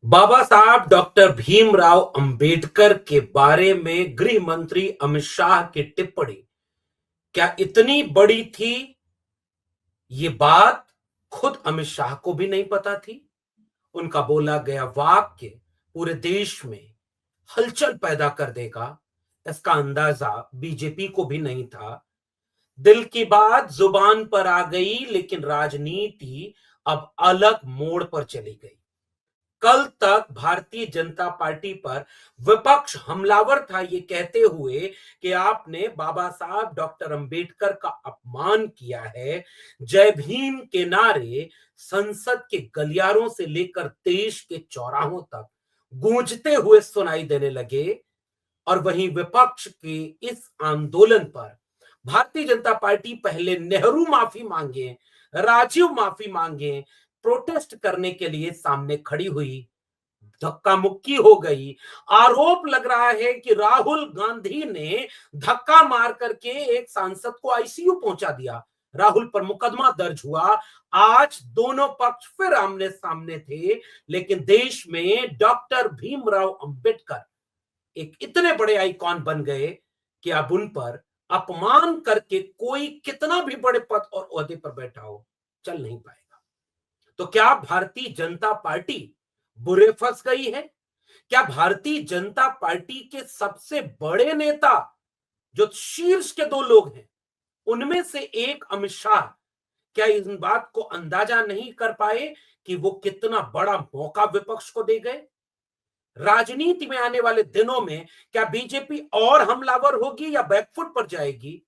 बाबा साहब डॉक्टर भीमराव अंबेडकर के बारे में गृह मंत्री अमित शाह की टिप्पणी क्या इतनी बड़ी थी? ये बात खुद अमित शाह को भी नहीं पता थी। उनका बोला गया वाक्य पूरे देश में हलचल पैदा कर देगा, इसका अंदाजा बीजेपी को भी नहीं था। दिल की बात जुबान पर आ गई, लेकिन राजनीति अब अलग मोड़ पर चली गई। कल तक भारतीय जनता पार्टी पर विपक्ष हमलावर था, ये कहते हुए कि आपने बाबा साहब डॉक्टर अंबेडकर का अपमान किया है। जय भीम के नारे संसद के गलियारों से लेकर देश के चौराहों तक गूंजते हुए सुनाई देने लगे। और वहीं विपक्ष के इस आंदोलन पर भारतीय जनता पार्टी पहले नेहरू माफी मांगे, राजीव माफी मांगे, प्रोटेस्ट करने के लिए सामने खड़ी हुई, धक्का मुक्की हो गई। आरोप लग रहा है कि राहुल गांधी ने धक्का मार करके एक सांसद को आईसीयू पहुंचा दिया। राहुल पर मुकदमा दर्ज हुआ। आज दोनों पक्ष फिर आमने सामने थे, लेकिन देश में डॉक्टर भीमराव अंबेडकर एक इतने बड़े आइकॉन बन गए कि अब उन पर अपमान करके कोई कितना भी बड़े पद और ओहदे पर बैठा हो, चल नहीं पाएगा। तो क्या भारतीय जनता पार्टी बुरे फंस गई है? क्या भारतीय जनता पार्टी के सबसे बड़े नेता, जो शीर्ष के दो लोग हैं, उनमें से एक अमित शाह, क्या इस बात को अंदाजा नहीं कर पाए कि वो कितना बड़ा मौका विपक्ष को दे गए? राजनीति में आने वाले दिनों में क्या बीजेपी और हमलावर होगी या बैकफुट पर जाएगी?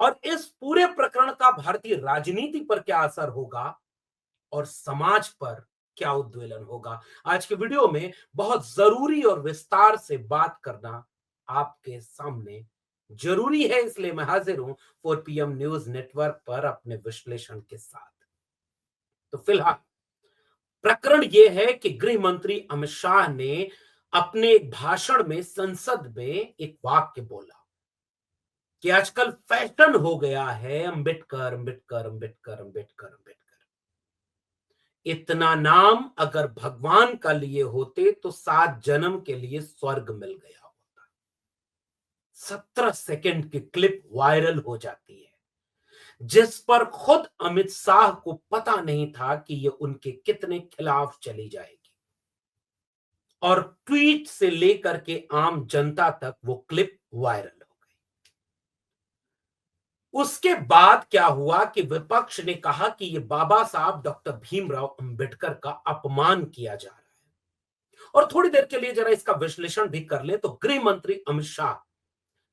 और इस पूरे प्रकरण का भारतीय राजनीति पर क्या असर होगा और समाज पर क्या उद्वेलन होगा? आज के वीडियो में बहुत जरूरी और विस्तार से बात करना आपके सामने जरूरी है, इसलिए मैं हाजिर हूं 4 PM न्यूज नेटवर्क पर अपने विश्लेषण के साथ। तो फिलहाल प्रकरण यह है कि गृह मंत्री अमित शाह ने अपने एक भाषण में संसद में एक वाक्य बोला कि आजकल फैशन हो गया है अंबेडकर अंबेडकर अंबेडकर अंबेडकर अंबेडकर। इतना नाम अगर भगवान का लिए होते तो 7 जन्म के लिए स्वर्ग मिल गया होता। 17 सेकंड की क्लिप वायरल हो जाती है, जिस पर खुद अमित शाह को पता नहीं था कि ये उनके कितने खिलाफ चली जाएगी। और ट्वीट से लेकर के आम जनता तक वो क्लिप वायरल हो गई। उसके बाद क्या हुआ कि विपक्ष ने कहा कि ये बाबा साहब डॉक्टर भीमराव अंबेडकर का अपमान किया जा रहा है। और थोड़ी देर के लिए जरा इसका विश्लेषण भी कर ले, तो गृह मंत्री अमित शाह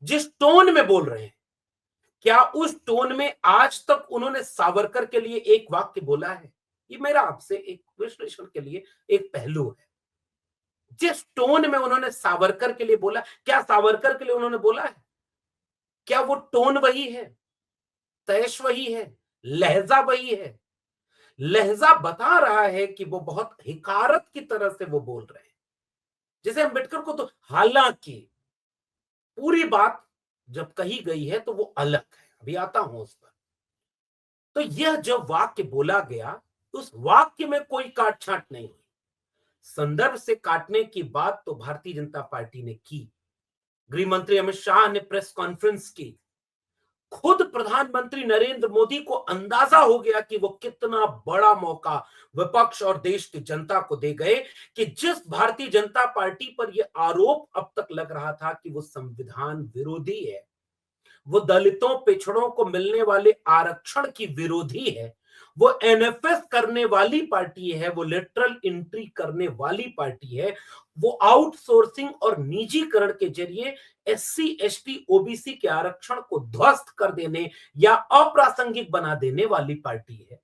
जिस टोन में बोल रहे हैं, क्या उस टोन में आज तक उन्होंने सावरकर के लिए एक वाक्य बोला है? ये मेरा आपसे एक विश्लेषण के लिए एक पहलू है। जिस टोन में उन्होंने सावरकर के लिए बोला, क्या सावरकर के लिए उन्होंने बोला है? क्या वो टोन वही है, तैश वही है, लहजा वही है? लहजा बता रहा है कि वो बहुत हिकारत की तरह से वो बोल रहे हैं। जैसे अंबेडकर को तो, हालांकि पूरी बात जब कही गई है तो वो अलग है, अभी आता हूं उस पर। तो यह जब वाक्य बोला गया, उस वाक्य में कोई काट छांट नहीं हुई। संदर्भ से काटने की बात तो भारतीय जनता पार्टी ने की। गृह मंत्री अमित शाह ने प्रेस कॉन्फ्रेंस की। खुद प्रधानमंत्री नरेंद्र मोदी को अंदाजा हो गया कि वो कितना बड़ा मौका विपक्ष और देश की जनता को दे गए, कि जिस भारतीय जनता पार्टी पर यह आरोप अब तक लग रहा था कि वो संविधान विरोधी है, वो दलितों पिछड़ों को मिलने वाले आरक्षण की विरोधी है, वो एनएफएस करने वाली पार्टी है, वो लेटरल एंट्री करने वाली पार्टी है, वो आउटसोर्सिंग और निजीकरण के जरिए एससी एसटी ओबीसी के आरक्षण को ध्वस्त कर देने या अप्रासंगिक बना देने वाली पार्टी है,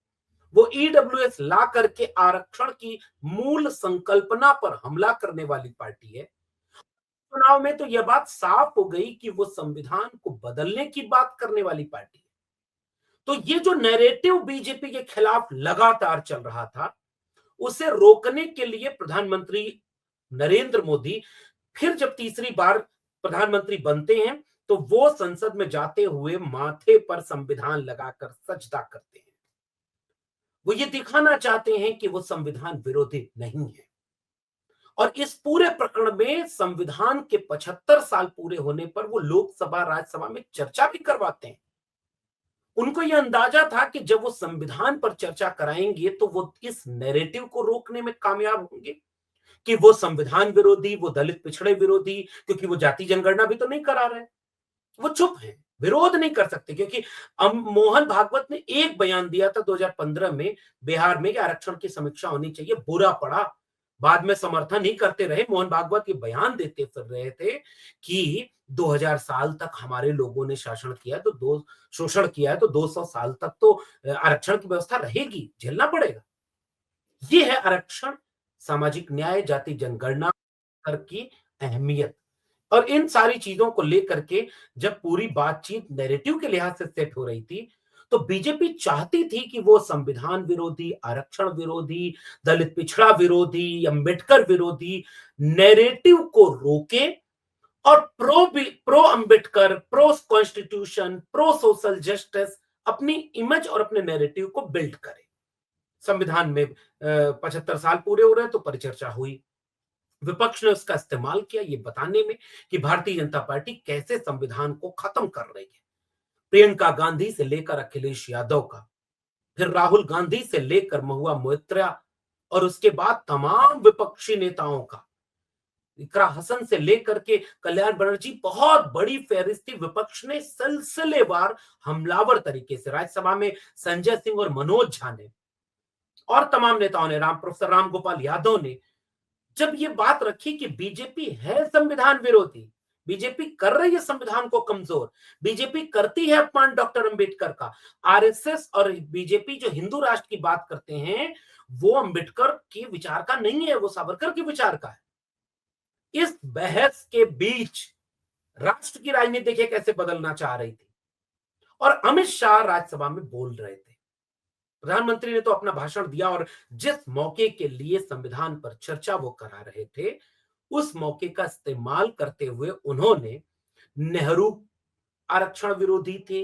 वो ईडब्ल्यूएस ला करके आरक्षण की मूल संकल्पना पर हमला करने वाली पार्टी है। चुनाव में तो यह बात साफ हो गई कि वो संविधान को बदलने की बात करने वाली पार्टी है। तो ये जो नैरेटिव बीजेपी के खिलाफ लगातार चल रहा था, उसे रोकने के लिए प्रधानमंत्री नरेंद्र मोदी फिर जब तीसरी बार प्रधानमंत्री बनते हैं, तो वो संसद में जाते हुए माथे पर संविधान लगाकर सजदा करते हैं। वो ये दिखाना चाहते हैं कि वो संविधान विरोधी नहीं है। और इस पूरे प्रकरण में संविधान के 75 साल पूरे होने पर वो लोकसभा राज्यसभा में चर्चा भी करवाते हैं। उनको यह अंदाजा था कि जब वो संविधान पर चर्चा कराएंगे तो वो इस नैरेटिव को रोकने में कामयाब होंगे कि वो संविधान विरोधी, वो दलित पिछड़े विरोधी, क्योंकि वो जाति जनगणना भी तो नहीं करा रहे, वो चुप है, विरोध नहीं कर सकते, क्योंकि मोहन भागवत ने एक बयान दिया था 2015 में बिहार में कि आरक्षण की समीक्षा होनी चाहिए, बुरा पड़ा। बाद में समर्थन ही करते रहे। मोहन भागवत ये बयान देते फिर रहे थे कि 2000 साल तक हमारे लोगों ने शासन किया, तो दो शोषण किया है, तो 200 साल तक तो आरक्षण की व्यवस्था रहेगी, झेलना पड़ेगा। ये है आरक्षण, सामाजिक न्याय, जाति जनगणना कर की अहमियत। और इन सारी चीजों को लेकर के जब पूरी बातचीत नैरेटिव के लिहाज से सेट हो रही थी, तो बीजेपी चाहती थी कि वो संविधान विरोधी, आरक्षण विरोधी, दलित पिछड़ा विरोधी, अंबेडकर विरोधी नैरेटिव को रोके और pro Ambedkar, pro constitution, pro social justice अपनी इमेज और अपने नैरेटिव को बिल्ड करे। संविधान में 75 साल पूरे हो रहे हैं तो परिचर्चा हुई। विपक्ष ने उसका इस्तेमाल किया ये बताने में कि भारतीय जनता पार्टी कैसे संविधान को खत्म कर रही है। प्रियंका गांधी से लेकर अखिलेश यादव का, फिर राहुल गांधी से लेकर महुआ मोइत्रा, और उसके बाद तमाम विपक्षी नेताओं का, इकरा हसन से लेकर के कल्याण बनर्जी, बहुत बड़ी फहरिस्ती विपक्ष ने सिलसिलेवार हमलावर तरीके से राज्यसभा में संजय सिंह और मनोज झा ने और तमाम नेताओं ने, प्रोफेसर राम गोपाल यादव ने, जब ये बात रखी कि बीजेपी है संविधान विरोधी, बीजेपी कर रही है संविधान को कमजोर, बीजेपी करती है अपमान डॉक्टर अंबेडकर का, आरएसएस और बीजेपी जो हिंदू राष्ट्र की बात करते हैं वो अंबेडकर के विचार का नहीं है, वो सावरकर के विचार का है। इस बहस के बीच राष्ट्र की राजनीति देखिए कैसे बदलना चाह रही थी, और अमित शाह राज्यसभा में बोल रहे थे। प्रधानमंत्री ने तो अपना भाषण दिया और जिस मौके के लिए संविधान पर चर्चा वो करा रहे थे, उस मौके का इस्तेमाल करते हुए उन्होंने नेहरू आरक्षण विरोधी थे,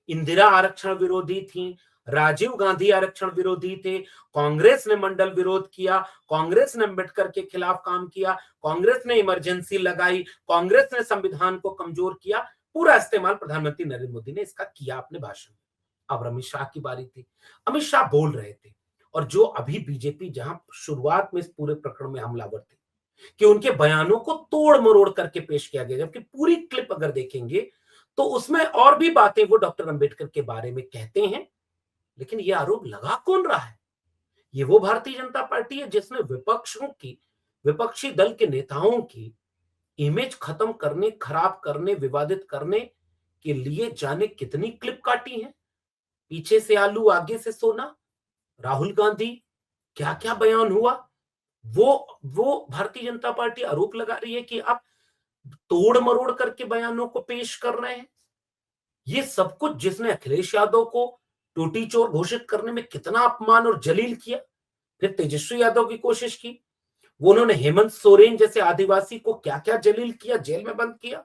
इंदिरा आरक्षण विरोधी थी, राजीव गांधी आरक्षण विरोधी थे, कांग्रेस ने मंडल विरोध किया, कांग्रेस ने अंबेडकर के खिलाफ काम किया, कांग्रेस ने इमरजेंसी लगाई, कांग्रेस ने संविधान को कमजोर किया। पूरा इस्तेमाल प्रधानमंत्री नरेंद्र मोदी ने इसका किया अपने भाषण में। अब अमित शाह की बारी थी। अमित शाह बोल रहे थे, और जो अभी बीजेपी जहां शुरुआत में इस पूरे प्रकरण में हमलावर थे कि उनके बयानों को तोड़ मरोड़ करके पेश किया गया, जबकि पूरी क्लिप अगर देखेंगे तो उसमें और भी बातें वो डॉक्टर अंबेडकर के बारे में कहते हैं। लेकिन ये आरोप लगा कौन रहा है? ये वो भारतीय जनता पार्टी है जिसने विपक्षों की, विपक्षी दल के नेताओं की इमेज खत्म करने, खराब करने, विवादित करने के लिए जाने कितनी क्लिप काटी है। पीछे से आलू, आगे से सोना, राहुल गांधी, क्या क्या बयान हुआ। वो भारतीय जनता पार्टी आरोप लगा रही है कि आप तोड़ मरोड़ करके बयानों को पेश कर रहे हैं। ये सब कुछ जिसने अखिलेश यादव को टूटी चोर घोषित करने में कितना अपमान और जलील किया, फिर तेजस्वी यादव की कोशिश की, वो उन्होंने हेमंत सोरेन जैसे आदिवासी को क्या क्या जलील किया, जेल में बंद किया।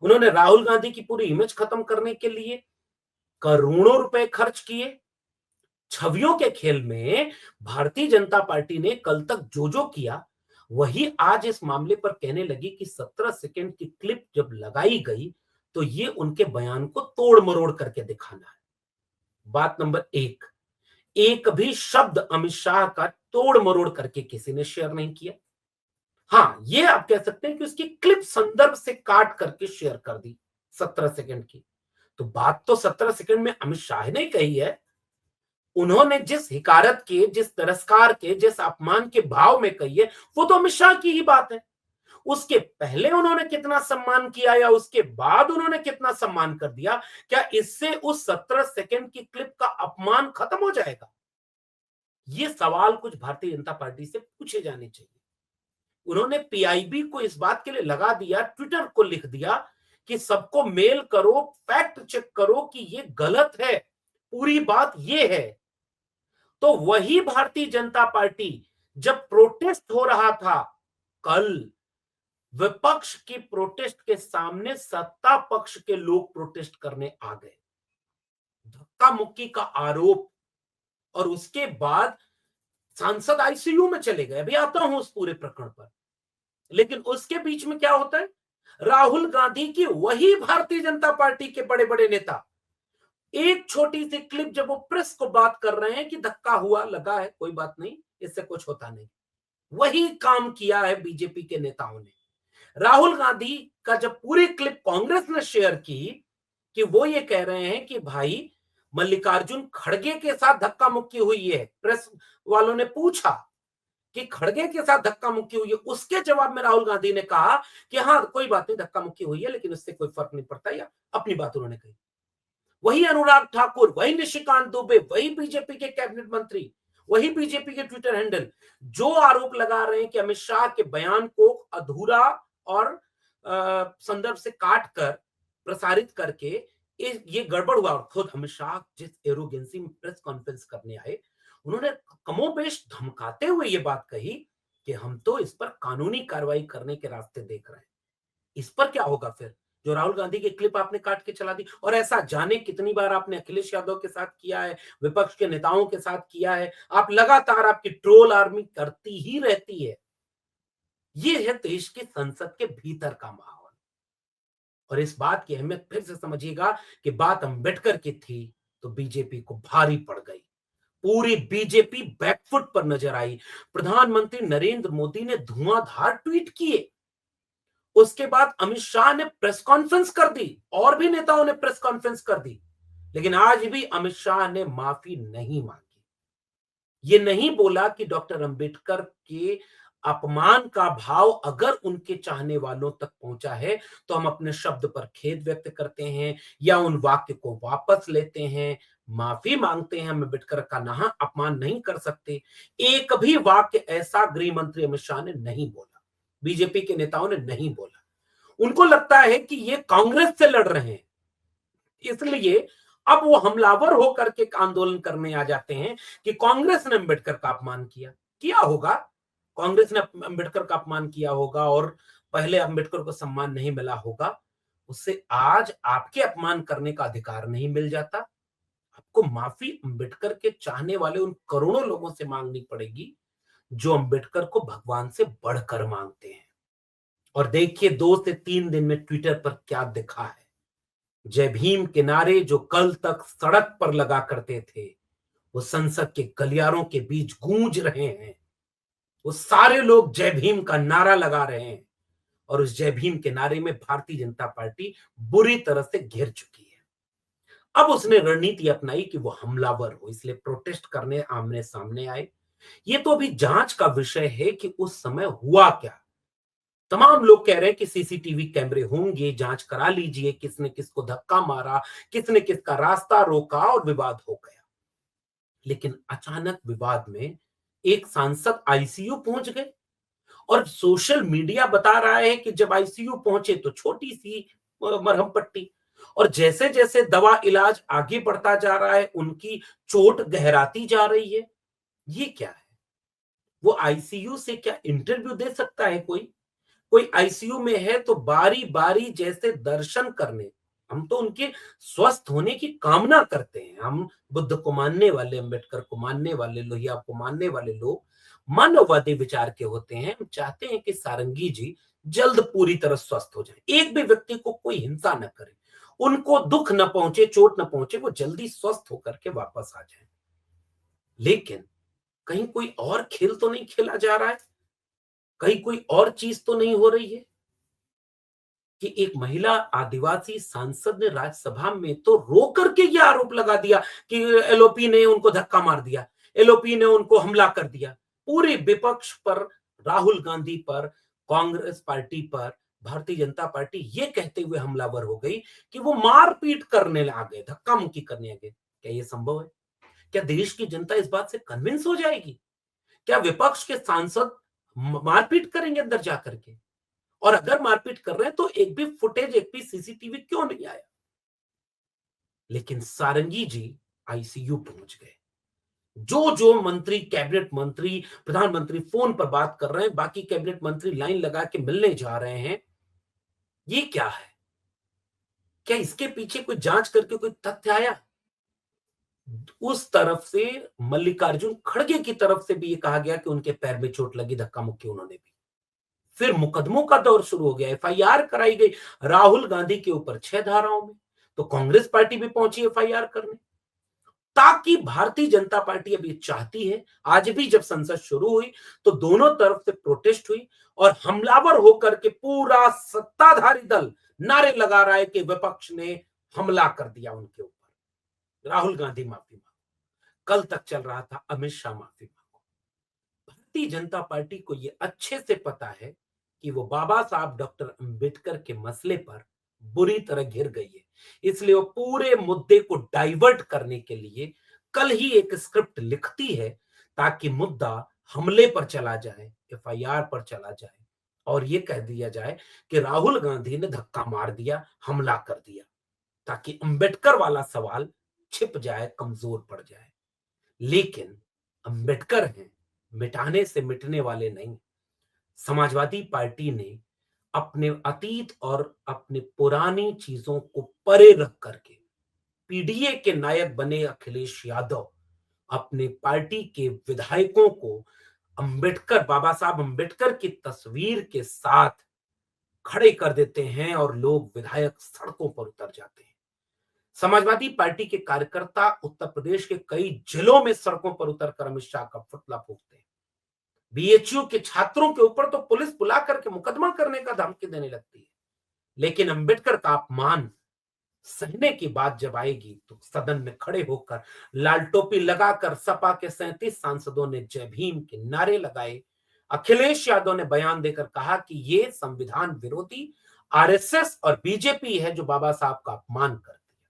उन्होंने राहुल गांधी की पूरी इमेज खत्म करने के लिए करोड़ों रुपए खर्च किए। छवियों के खेल में भारतीय जनता पार्टी ने कल तक जो जो किया, वही आज इस मामले पर कहने लगी कि 17 सेकंड की क्लिप जब लगाई गई तो ये उनके बयान को तोड़ मरोड़ करके दिखाना है। बात नंबर एक भी शब्द अमित शाह का तोड़ मरोड़ करके किसी ने शेयर नहीं किया। हाँ, ये आप कह सकते हैं कि उसकी क्लिप संदर्भ से काट करके शेयर कर दी 17 सेकंड की। तो बात तो 17 सेकंड में अमित शाह ने कही है। उन्होंने जिस हिकारत के, जिस तिरस्कार के, जिस अपमान के भाव में कही है, वो तो अमित शाह की ही बात है। उसके पहले उन्होंने कितना सम्मान किया या उसके बाद उन्होंने कितना सम्मान कर दिया, क्या इससे उस 17 सेकंड की क्लिप का अपमान खत्म हो जाएगा? ये सवाल कुछ भारतीय जनता पार्टी से पूछे जाने चाहिए। उन्होंने पीआईबी को इस बात के लिए लगा दिया, ट्विटर को लिख दिया कि सबको मेल करो, फैक्ट चेक करो कि ये गलत है, पूरी बात ये है। तो वही भारतीय जनता पार्टी जब प्रोटेस्ट हो रहा था कल, विपक्ष की प्रोटेस्ट के सामने सत्ता पक्ष के लोग प्रोटेस्ट करने आ गए, धक्का मुक्की का आरोप, और उसके बाद सांसद आईसीयू में चले गए। अभी आता हूं उस पूरे प्रकरण पर। लेकिन उसके बीच में क्या होता है, राहुल गांधी की वही भारतीय जनता पार्टी के बड़े बड़े नेता एक छोटी सी क्लिप जब वो प्रेस को बात कर रहे हैं कि धक्का हुआ लगा है, कोई बात नहीं, इससे कुछ होता नहीं, वही काम किया है बीजेपी के नेताओं ने। राहुल गांधी का जब पूरी क्लिप कांग्रेस ने शेयर की कि वो ये कह रहे हैं कि भाई मल्लिकार्जुन खड़गे के साथ धक्का मुक्की हुई है, प्रेस वालों ने पूछा कि खड़गे के साथ धक्का मुक्की हुई है, उसके जवाब में राहुल गांधी ने कहा कि हाँ कोई बात नहीं, धक्का मुक्की हुई है लेकिन उससे कोई फर्क नहीं पड़ता, या अपनी बात उन्होंने कही। वही अनुराग ठाकुर, वही निशिकांत दुबे, वही बीजेपी के कैबिनेट मंत्री, वही बीजेपी के ट्विटर हैंडल जो आरोप लगा रहे हैं कि अमित शाह के बयान को अधूरा और संदर्भ से काट कर प्रसारित करके ये गड़बड़ हुआ। और खुद अमित शाह जिस एरोगेंसी में प्रेस कॉन्फ्रेंस करने आए, उन्होंने कमोबेश धमकाते हुए ये बात कही कि हम तो इस पर कानूनी कार्रवाई करने के रास्ते देख रहे हैं। इस पर क्या होगा फिर, जो राहुल गांधी की क्लिप आपने काट के चला दी? और ऐसा जाने कितनी बार आपने अखिलेश यादव के साथ किया है, विपक्ष के नेताओं के साथ किया है। आप लगातार, आपकी ट्रोल आर्मी करती ही रहती है। ये है देश की संसद के भीतर का माहौल। और इस बात की अहमियत फिर से समझिएगा कि बात अंबेडकर की थी तो बीजेपी को भारी पड़ गई। पूरी बीजेपी बैकफुट पर नजर आई। प्रधानमंत्री नरेंद्र मोदी ने धुआंधार ट्वीट किए, उसके बाद अमित शाह ने प्रेस कॉन्फ्रेंस कर दी और भी नेताओं ने प्रेस कॉन्फ्रेंस कर दी, लेकिन आज भी अमित शाह ने माफी नहीं मांगी। ये नहीं बोला कि डॉक्टर अंबेडकर के अपमान का भाव अगर उनके चाहने वालों तक पहुंचा है तो हम अपने शब्द पर खेद व्यक्त करते हैं या उन वाक्य को वापस लेते हैं, माफी मांगते हैं, हम अंबेडकर का नाम अपमान नहीं कर सकते। एक भी वाक्य ऐसा गृह मंत्री अमित शाह ने नहीं बोला, बीजेपी के नेताओं ने नहीं बोला। उनको लगता है कि ये कांग्रेस से लड़ रहे हैं, इसलिए अब वो हमलावर होकर के आंदोलन करने आ जाते हैं कि कांग्रेस ने अंबेडकर का अपमान किया होगा, कांग्रेस ने अंबेडकर का अपमान किया होगा और पहले अंबेडकर को सम्मान नहीं मिला होगा, उससे आज आपके अपमान करने का अधिकार नहीं मिल जाता। आपको माफी अंबेडकर के चाहने वाले उन करोड़ों लोगों से मांगनी पड़ेगी जो अंबेडकर को भगवान से बढ़कर मांगते हैं। और देखिए 2 से 3 दिन में ट्विटर पर क्या दिखा है। जय भीम के नारे जो कल तक सड़क पर लगा करते थे, वो संसद के गलियारों के बीच गूंज रहे हैं। वो सारे लोग जय भीम का नारा लगा रहे हैं और उस जय भीम के नारे में भारतीय जनता पार्टी बुरी तरह से घिर चुकी है। अब उसने रणनीति अपनाई कि वो हमलावर हो, इसलिए प्रोटेस्ट करने आमने सामने आए। ये तो अभी जांच का विषय है कि उस समय हुआ क्या। तमाम लोग कह रहे हैं कि सीसीटीवी कैमरे होंगे, जांच करा लीजिए, किसने किसको धक्का मारा, किसने किसका रास्ता रोका, और विवाद हो गया। लेकिन अचानक विवाद में एक सांसद आईसीयू पहुंच गए और सोशल मीडिया बता रहा है कि जब आईसीयू पहुंचे तो छोटी सी मरहम पट्टी, और जैसे जैसे दवा इलाज आगे बढ़ता जा रहा है उनकी चोट गहराती जा रही है। ये क्या है? वो आईसीयू से क्या इंटरव्यू दे सकता है कोई आईसीयू में है तो बारी बारी जैसे दर्शन करने, हम तो उनके स्वस्थ होने की कामना करते हैं। हम बुद्ध को मानने वाले, अंबेडकर को मानने वाले, लोहिया को मानने वाले लोग मानववादी विचार के होते हैं। हम चाहते हैं कि सारंगी जी जल्द पूरी तरह स्वस्थ हो जाए, एक भी व्यक्ति को कोई हिंसा न करे, उनको दुख न पहुंचे, चोट न पहुंचे, वो जल्दी स्वस्थ होकर के वापस आ जाए। लेकिन कहीं कोई और खेल तो नहीं खेला जा रहा है, कहीं कोई और चीज तो नहीं हो रही है कि एक महिला आदिवासी सांसद ने राज्यसभा में तो रो करके ये आरोप लगा दिया कि एलओपी ने उनको धक्का मार दिया, एलओपी ने उनको हमला कर दिया। पूरे विपक्ष पर, राहुल गांधी पर, कांग्रेस पार्टी पर भारतीय जनता पार्टी ये कहते हुए हमलावर हो गई कि वो मारपीट करने आ गए, धक्का मुक्की करने आ गए। क्या ये संभव है? क्या देश की जनता इस बात से कन्विंस हो जाएगी? क्या विपक्ष के सांसद मारपीट करेंगे अंदर जाकर के? और अगर मारपीट कर रहे हैं तो एक भी फुटेज, एक भी सीसीटीवी क्यों नहीं आया? लेकिन सारंगी जी आईसीयू पहुंच गए। जो जो मंत्री, कैबिनेट मंत्री, प्रधानमंत्री फोन पर बात कर रहे हैं, बाकी कैबिनेट मंत्री लाइन लगा के मिलने जा रहे हैं। ये क्या है? क्या इसके पीछे कोई जांच करके कोई तथ्य आया? उस तरफ से मल्लिकार्जुन खड़गे की तरफ से भी ये कहा गया कि उनके पैर में चोट लगी, धक्का मुक्की उन्होंने भी। फिर मुकदमों का दौर शुरू हो गया, एफआईआर कराई गई राहुल गांधी के ऊपर 6 धाराओं में। तो कांग्रेस पार्टी भी पहुंची एफआईआर करने, ताकि भारतीय जनता पार्टी अभी चाहती है, आज भी जब संसद शुरू हुई तो दोनों तरफ से प्रोटेस्ट हुई और हमलावर होकर के पूरा सत्ताधारी दल नारे लगा रहा है कि विपक्ष ने हमला कर दिया उनके ऊपर, राहुल गांधी माफी मांगो। कल तक चल रहा था अमित शाह माफी मांगो। भारतीय जनता पार्टी को यह अच्छे से पता है कि वो बाबा साहब डॉक्टर अंबेडकर के मसले पर बुरी तरह घिर गई है, इसलिए वो पूरे मुद्दे को डाइवर्ट करने के लिए कल ही एक स्क्रिप्ट लिखती है, ताकि मुद्दा हमले पर चला जाए, एफआईआर पर चला जाए और ये कह दिया जाए कि राहुल गांधी ने धक्का मार दिया, हमला कर दिया, ताकि अंबेडकर वाला सवाल छिप जाए, कमजोर पड़ जाए। लेकिन अंबेडकर हैं, मिटाने से मिटने वाले नहीं। समाजवादी पार्टी ने अपने अतीत और अपने पुरानी चीजों को परे रख करके पीडीए के नायक बने अखिलेश यादव अपने पार्टी के विधायकों को अंबेडकर, बाबा साहब अंबेडकर की तस्वीर के साथ खड़े कर देते हैं और लोग विधायक सड़कों पर उतर जाते हैं। समाजवादी पार्टी के कार्यकर्ता उत्तर प्रदेश के कई जिलों में सड़कों पर उतरकर अमित शाह का पुतला फूंकते हैं। बीएचयू के छात्रों के ऊपर तो पुलिस बुला करके मुकदमा करने का धमकी देने लगती है। लेकिन अंबेडकर का अपमान सहने की बात जब आएगी तो सदन में खड़े होकर लाल टोपी लगाकर सपा के 37 सांसदों ने जय भीम के नारे लगाए। अखिलेश यादव ने बयान देकर कहा कि ये संविधान विरोधी आरएसएस और बीजेपी है जो बाबा साहब का अपमान करती है।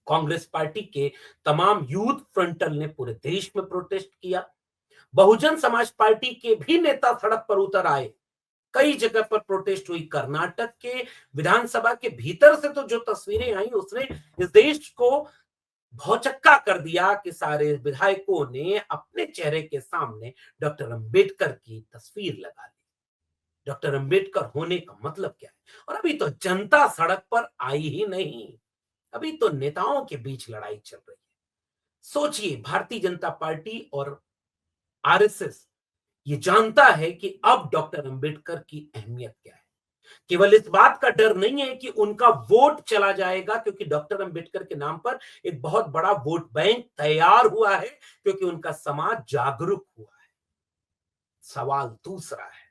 कांग्रेस पार्टी के तमाम यूथ फ्रंटल ने पूरे देश में प्रोटेस्ट किया। बहुजन समाज पार्टी के भी नेता सड़क पर उतर आए। कई जगह पर प्रोटेस्ट हुई। कर्नाटक के विधानसभा के भीतर से तो जो तस्वीरें आई उसने इस देश को भौचक्का कर दिया कि सारे विधायकों ने अपने चेहरे के सामने डॉक्टर अंबेडकर की तस्वीर लगा ली। डॉक्टर अंबेडकर होने का मतलब क्या है? और अभी तो जनता सड़क पर आई ही नहीं, अभी तो नेताओं के बीच लड़ाई चल रही है। सोचिए, भारतीय जनता पार्टी और आरएसएस ये जानता है कि अब डॉक्टर अंबेडकर की अहमियत क्या है। केवल इस बात का डर नहीं है कि उनका वोट चला जाएगा, क्योंकि डॉक्टर अंबेडकर के नाम पर एक बहुत बड़ा वोट बैंक तैयार हुआ है, क्योंकि उनका समाज जागरूक हुआ है। सवाल दूसरा है।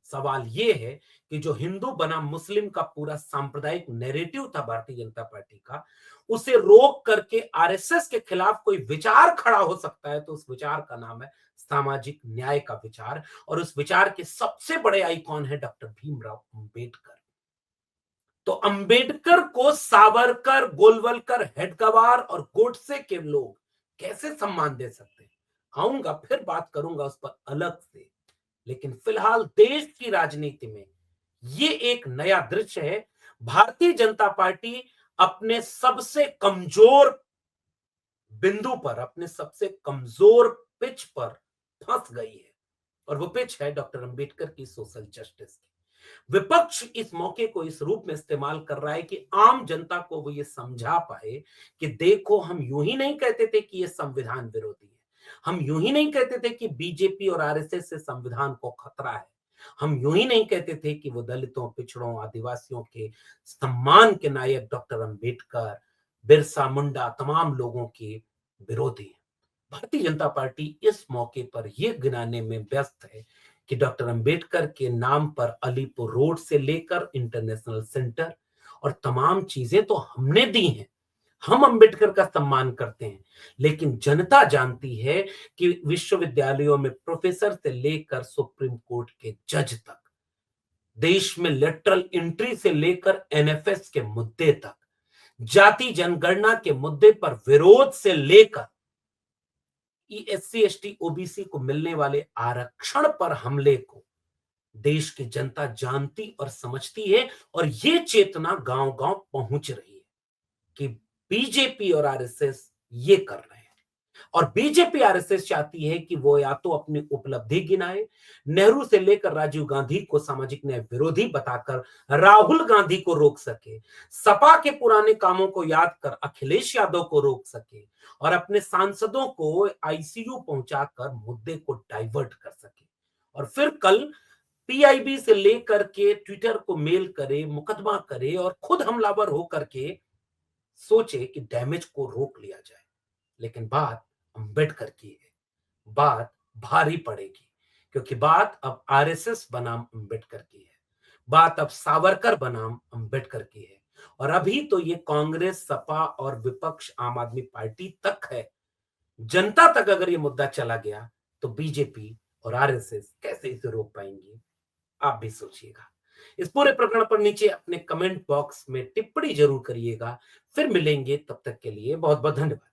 सवाल यह है कि जो हिंदू बनाम मुस्लिम का पूरा सांप्रदायिक नैरेटिव था भारतीय जनता पार्टी का, उसे रोक करके आरएसएस के खिलाफ कोई विचार खड़ा हो सकता है, तो उस विचार का नाम है सामाजिक न्याय का विचार। और उस विचार के सबसे बड़े आइकॉन है डॉक्टर भीमराव अंबेडकर। तो अंबेडकर को सावरकर, गोलवलकर, हेडगेवार और गोडसे के लोग कैसे सम्मान दे सकते हैं, आऊंगा, फिर बात करूंगा उस पर अलग से। लेकिन फिलहाल देश की राजनीति में ये एक नया दृश्य है। भारतीय जनता पार्टी अपने सबसे कमजोर बिंदु पर, अपने सबसे कमजोर पिच पर फंस गई है, और वो पिच है डॉक्टर अंबेडकर की सोशल जस्टिस की। विपक्ष इस मौके को इस रूप में इस्तेमाल कर रहा है कि आम जनता को वो ये समझा पाए कि देखो, हम यूं ही नहीं कहते थे कि ये संविधान विरोधी है, हम यूं ही नहीं कहते थे कि बीजेपी और आरएसएस से संविधान को खतरा है, हम यूं ही नहीं कहते थे कि वो दलितों, पिछड़ों, आदिवासियों के सम्मान के नायक डॉक्टर अंबेडकर, बिरसा मुंडा, तमाम लोगों के विरोधी है। भारतीय जनता पार्टी इस मौके पर यह गिनाने में व्यस्त है कि डॉक्टर अंबेडकर के नाम पर अलीपुर रोड से लेकर इंटरनेशनल सेंटर और तमाम चीजें तो हमने दी हैं, हम अंबेडकर का सम्मान करते हैं। लेकिन जनता जानती है कि विश्वविद्यालयों में प्रोफेसर से लेकर सुप्रीम कोर्ट के जज तक, देश में लेटरल एंट्री से लेकर एनएफएस के मुद्दे तक, जाति जनगणना के मुद्दे पर विरोध से लेकर एससी एसटी ओबीसी को मिलने वाले आरक्षण पर हमले को देश की जनता जानती और समझती है। और ये चेतना गांव गांव पहुंच रही है कि बीजेपी और आरएसएस ये कर रहे हैं। और बीजेपी आरएसएस चाहती है कि वो या तो अपनी उपलब्धि गिनाए, नेहरू से लेकर राजीव गांधी को सामाजिक न्याय विरोधी बताकर राहुल गांधी को रोक सके, सपा के पुराने कामों को याद कर अखिलेश यादव को रोक सके, और अपने सांसदों को आईसीयू पहुंचाकर मुद्दे को डाइवर्ट कर सके। और फिर कल पीआईबी से लेकर के ट्विटर को मेल करे, मुकदमा करे और खुद हमलावर हो करके सोचे कि डैमेज को रोक लिया जाए। लेकिन बात अंबेडकर की है, बात भारी पड़ेगी, क्योंकि बात अब आरएसएस बनाम अंबेडकर की है, बात अब सावरकर बनाम अंबेडकर की है। और अभी तो ये कांग्रेस, सपा और विपक्ष आम आदमी पार्टी तक है। जनता तक अगर ये मुद्दा चला गया तो बीजेपी और आरएसएस कैसे इसे रोक पाएंगी? आप भी सोचिएगा। इस पूरे प्रकरण पर नीचे अपने कमेंट बॉक्स में टिप्पणी जरूर करिएगा। फिर मिलेंगे, तब तक के लिए बहुत बहुत धन्यवाद।